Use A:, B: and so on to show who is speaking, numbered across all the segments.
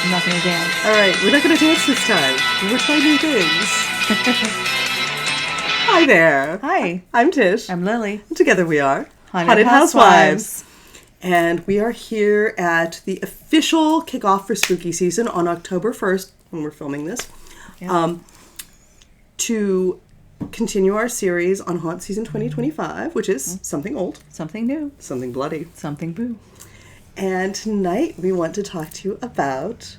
A: I'm not going to dance.
B: All right, we're not going to dance this time. We're trying new things. Hi there.
A: Hi.
B: I'm Tish.
A: I'm Lily.
B: Together we are
A: Haunted Housewives.
B: And we are here at the official kickoff for spooky season on October 1st, when we're filming this, to continue our series on Haunt Season 2025, which is something old,
A: Something new.
B: something bloody.
A: Something boo.
B: And tonight we want to talk to you about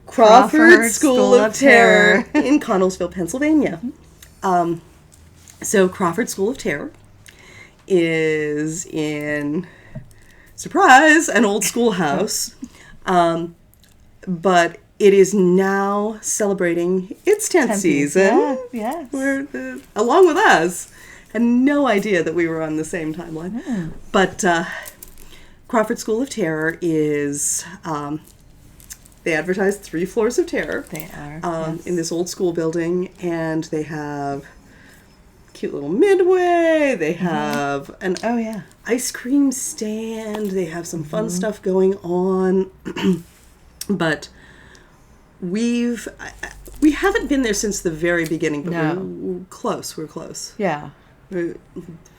B: Crawford School of Terror in Connellsville, Pennsylvania. So Crawford School of Terror is in, surprise, an old schoolhouse, but it is now celebrating its 10th season.
A: Yeah, yes.
B: We're, along with us. Had no idea that we were on the same timeline. But Crawford School of Terror is, they advertise 3 floors of terror.
A: They are. Yes.
B: In this old school building, and they have cute little midway. They have an ice cream stand. They have some fun stuff going on. But we haven't been there since the very beginning, but we're close. We're close.
A: Yeah.
B: We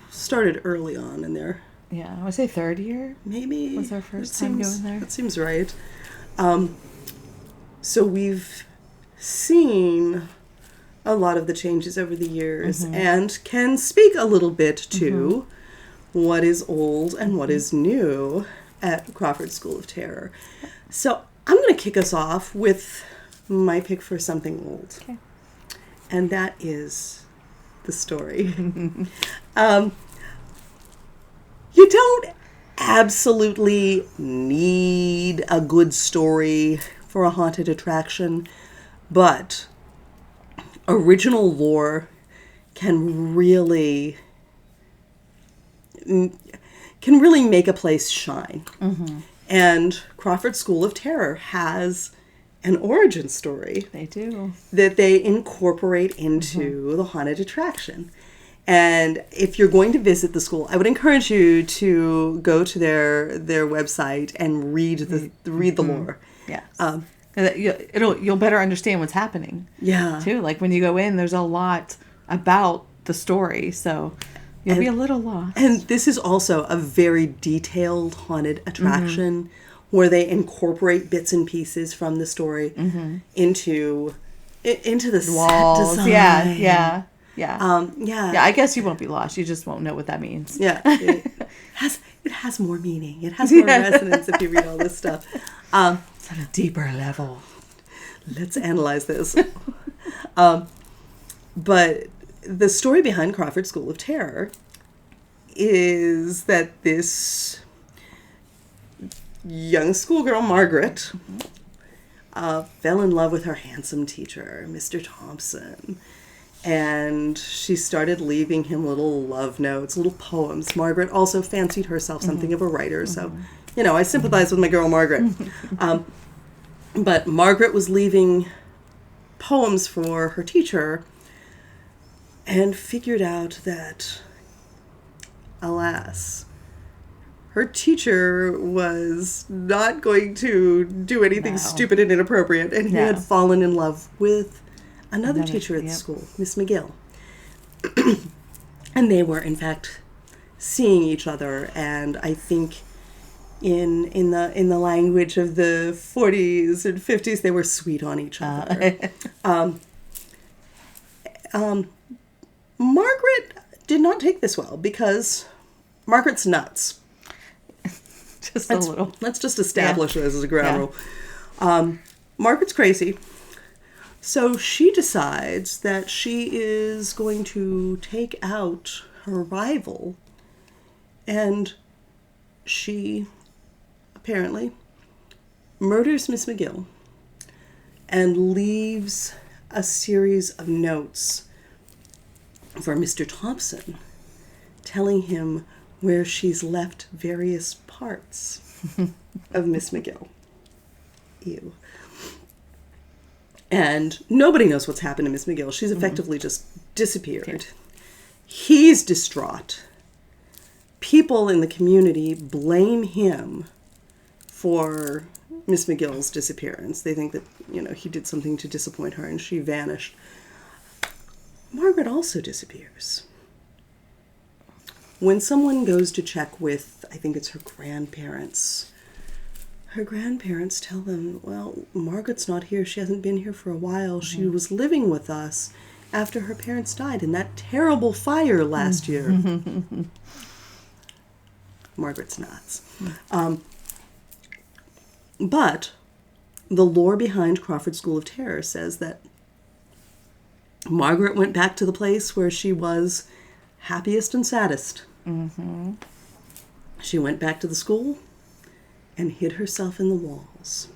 B: started early on in there.
A: Yeah, I would say 3rd year.
B: Maybe
A: was our first time going there.
B: That seems right. So we've seen a lot of the changes over the years and can speak a little bit to what is old and what is new at Crawford School of Terror. So I'm going to kick us off with my pick for something old.
A: Okay.
B: And that is the story. You don't absolutely need a good story for a haunted attraction, but original lore can really make a place shine. And Crawford School of Terror has an origin story.
A: They do.
B: That they incorporate into the haunted attraction. And if you're going to visit the school, I would encourage you to go to their website and read the lore.
A: Yes. You'll better understand what's happening.
B: Yeah.
A: Too. Like when you go in, there's a lot about the story, so you'll be a little lost.
B: And this is also a very detailed haunted attraction where they incorporate bits and pieces from the story into the
A: walls.
B: Set design.
A: Yeah.
B: Yeah,
A: I guess you won't be lost. You just won't know what that means.
B: Yeah. It has more meaning. It has more resonance if you read all this stuff.
A: It's at a deeper level.
B: Let's analyze this. But the story behind Crawford School of Terror is that this young schoolgirl, Margaret, fell in love with her handsome teacher, Mr. Thompson. And she started leaving him little love notes, little poems. Margaret also fancied herself something of a writer, so, I sympathize with my girl Margaret. But Margaret was leaving poems for her teacher and figured out that, alas, her teacher was not going to do anything stupid and inappropriate, and he had fallen in love with another teacher at the school, Miss McGill. And they were, in fact, seeing each other, and I think in the language of the 40s and 50s, they were sweet on each other. Margaret did not take this well because Margaret's nuts.
A: Just a little.
B: Let's just establish this as a ground rule. Margaret's crazy. So she decides that she is going to take out her rival, and she apparently murders Miss McGill and leaves a series of notes for Mr. Thompson, telling him where she's left various parts of Miss McGill. Ew. And nobody knows what's happened to Miss McGill. She's effectively just disappeared. Yeah. He's distraught. People in the community blame him for Miss McGill's disappearance. They think that, he did something to disappoint her and she vanished. Margaret also disappears. When someone goes to check with, I think it's her grandparents tell them, well, Margaret's not here. She hasn't been here for a while. Mm-hmm. She was living with us after her parents died in that terrible fire last year. Margaret's nuts. But the lore behind Crawford School of Terror says that Margaret went back to the place where she was happiest and saddest. Mm-hmm. She went back to the school and hid herself in the walls.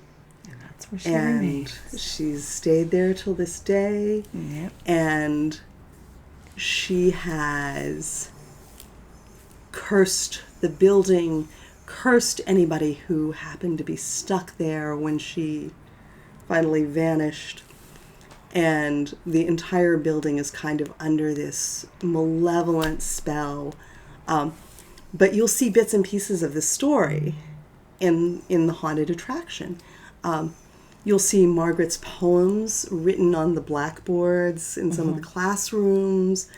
A: And that's where she remains.
B: She's stayed there till this day.
A: Yep.
B: And she has cursed the building, cursed anybody who happened to be stuck there when she finally vanished. And the entire building is kind of under this malevolent spell. But you'll see bits and pieces of this story in the haunted attraction. You'll see Margaret's poems written on the blackboards in some of the classrooms.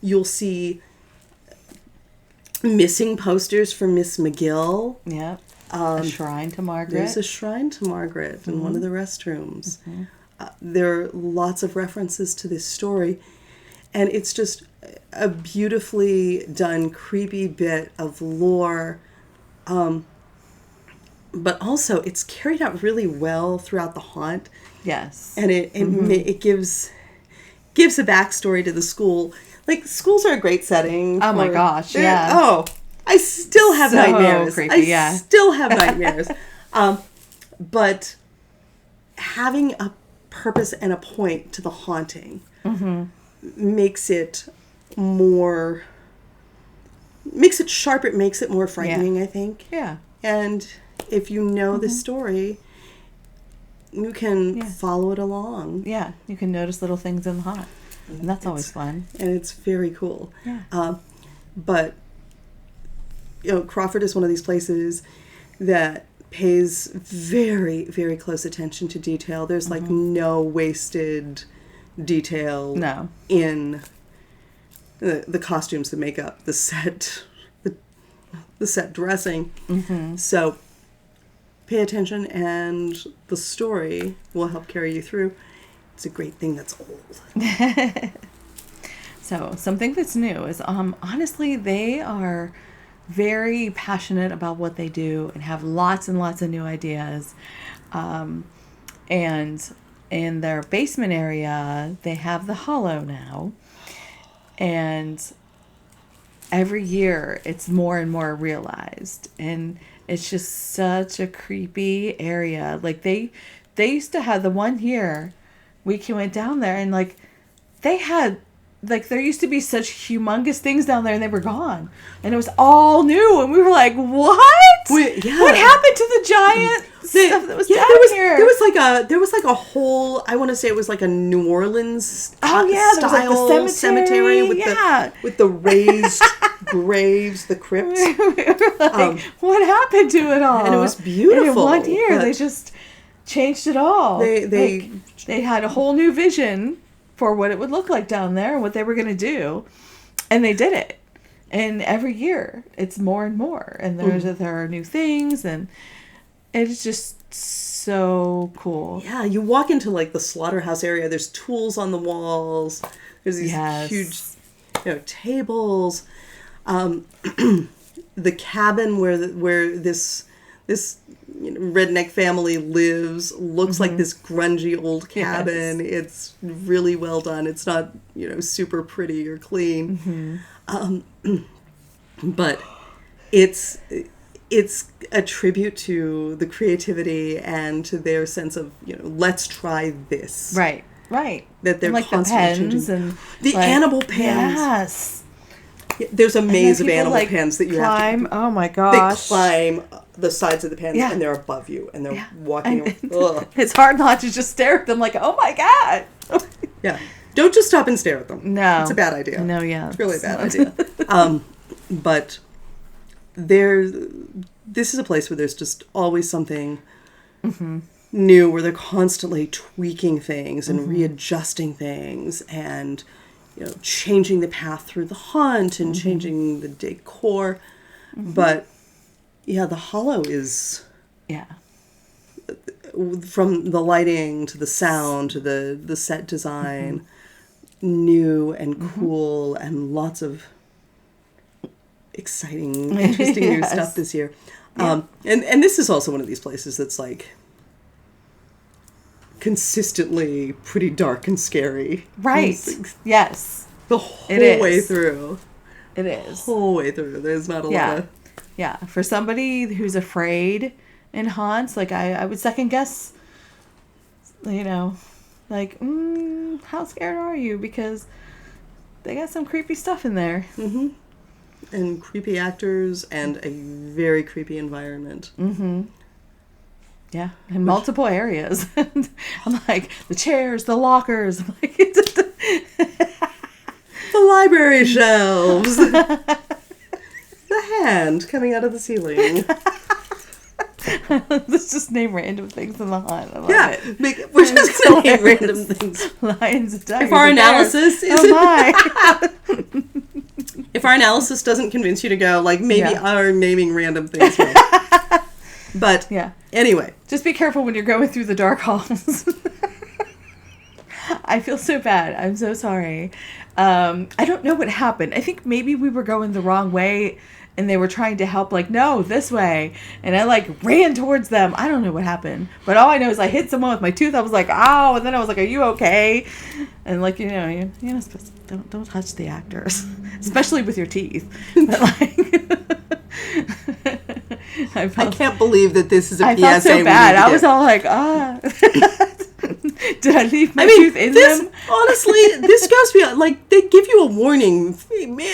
B: You'll see missing posters for Miss McGill.
A: Yep. A shrine to Margaret.
B: There's a shrine to Margaret in one of the restrooms. There are lots of references to this story, and it's just a beautifully done, creepy bit of lore. But also, it's carried out really well throughout the haunt.
A: Yes.
B: And it gives a backstory to the school. Like, schools are a great setting.
A: Oh my gosh, yeah.
B: Oh, I still have
A: So
B: nightmares.
A: creepy,
B: I still have nightmares. But having a purpose and a point to the haunting makes it sharper, it makes it more frightening, I think.
A: Yeah.
B: And if you know the story, you can follow it along.
A: Yeah, you can notice little things in the haunt. And that's always fun.
B: And it's very cool.
A: Yeah.
B: But, Crawford is one of these places that pays very, very close attention to detail. There's like no wasted detail in the costumes, the makeup, the set, the set dressing. So pay attention, and the story will help carry you through. It's a great thing that's old.
A: So something that's new is honestly, they are very passionate about what they do and have lots and lots of new ideas. And in their basement area, they have the Hollow now. And every year it's more and more realized. And it's just such a creepy area. Like they used to have the one year we went down there, and like they had, like, there used to be such humongous things down there, and they were gone, and it was all new, and we were like, what? What happened to the giant stuff that was down here?
B: There was like a whole, I want to say it was like a New Orleans style
A: there was like the
B: cemetery with the raised graves, the crypts.
A: We were like, what happened to it all?
B: And it was beautiful.
A: And in 1 year, they just changed it all. They had a whole new vision for what it would look like down there and what they were going to do, and they did it. And every year it's more and more, and there are new things, and it's just so cool.
B: Yeah, you walk into like the slaughterhouse area, there's tools on the walls, there's these huge tables, the cabin where this redneck family lives looks like this grungy old cabin. Yes. It's really well done. It's not, super pretty or clean. But it's a tribute to the creativity and to their sense of, let's try this.
A: Right.
B: That they're
A: like
B: constantly
A: the pens
B: changing.
A: and
B: the animal pens.
A: Yes.
B: There's a maze of animal pens that you
A: climb.
B: have to...
A: Oh my gosh.
B: They climb the sides of the pens and they're above you and they're walking...
A: It's hard not to just stare at them like, oh my God.
B: Yeah. Don't just stop and stare at them.
A: No.
B: It's a bad idea.
A: No, yeah.
B: It's really a bad idea. But this is a place where there's just always something new, where they're constantly tweaking things and readjusting things and, changing the path through the haunt and changing the decor. But yeah, the Hollow is, from the lighting to the sound to the set design, new and cool and lots of exciting, interesting new stuff this year. Yeah. And this is also one of these places that's like consistently pretty dark and scary.
A: Right. Yes.
B: The whole way through.
A: It is.
B: Whole way through. There's not a lot of...
A: Yeah. For somebody who's afraid in haunts, like I would second guess, like, how scared are you? Because they got some creepy stuff in there. Mm-hmm.
B: And creepy actors and a very creepy environment.
A: Mm-hmm. Yeah, in multiple areas. I'm like, the chairs, the lockers. I'm like,
B: the library shelves. The hand coming out of the ceiling.
A: Let's just name random things in the haunt. I love it.
B: We're just going to name random things.
A: Lions, tigers,
B: if our analysis is...
A: Oh my.
B: If our analysis doesn't convince you to go, like, maybe our naming random things will. But, anyway.
A: Just be careful when you're going through the dark halls. I feel so bad. I'm so sorry. I don't know what happened. I think maybe we were going the wrong way and they were trying to help, like, no, this way. And I, like, ran towards them. I don't know what happened. But all I know is I hit someone with my tooth. I was like, ow. And then I was like, are you okay? And, like, you're not supposed to, don't touch the actors. Especially with your teeth. But, like...
B: I can't believe that this is a PSA.
A: I felt so bad. I was all like, did I leave my tooth in them?
B: Honestly, this goes beyond, like, they give you a warning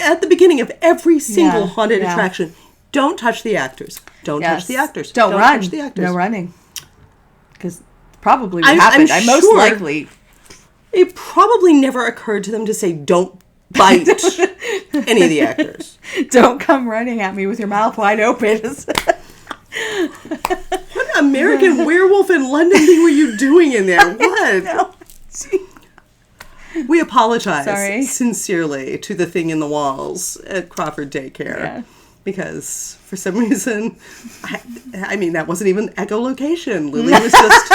B: at the beginning of every single haunted attraction. Don't touch the actors. Don't touch the actors.
A: Don't run.
B: Touch the actors.
A: No running. Because probably what happened. I most likely...
B: It probably never occurred to them to say, don't bite any of the actors.
A: Don't come running at me with your mouth wide open.
B: What American Werewolf in London thing were you doing in there? What?
A: No.
B: We apologize sincerely to the thing in the walls at Crawford Daycare. Yeah. Because for some reason, I mean, that wasn't even echolocation. Lily was just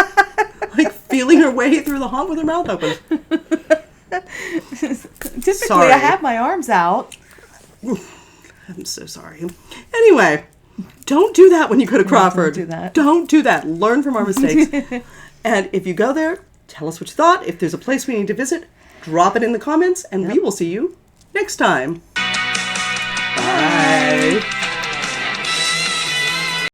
B: like feeling her way through the haunt with her mouth open.
A: Typically, I have my arms out.
B: I'm so sorry. Anyway, don't do that when you go to Crawford.
A: Don't do that.
B: Don't do that. Learn from our mistakes. And if you go there, tell us what you thought. If there's a place we need to visit, drop it in the comments, and we will see you next time. Bye.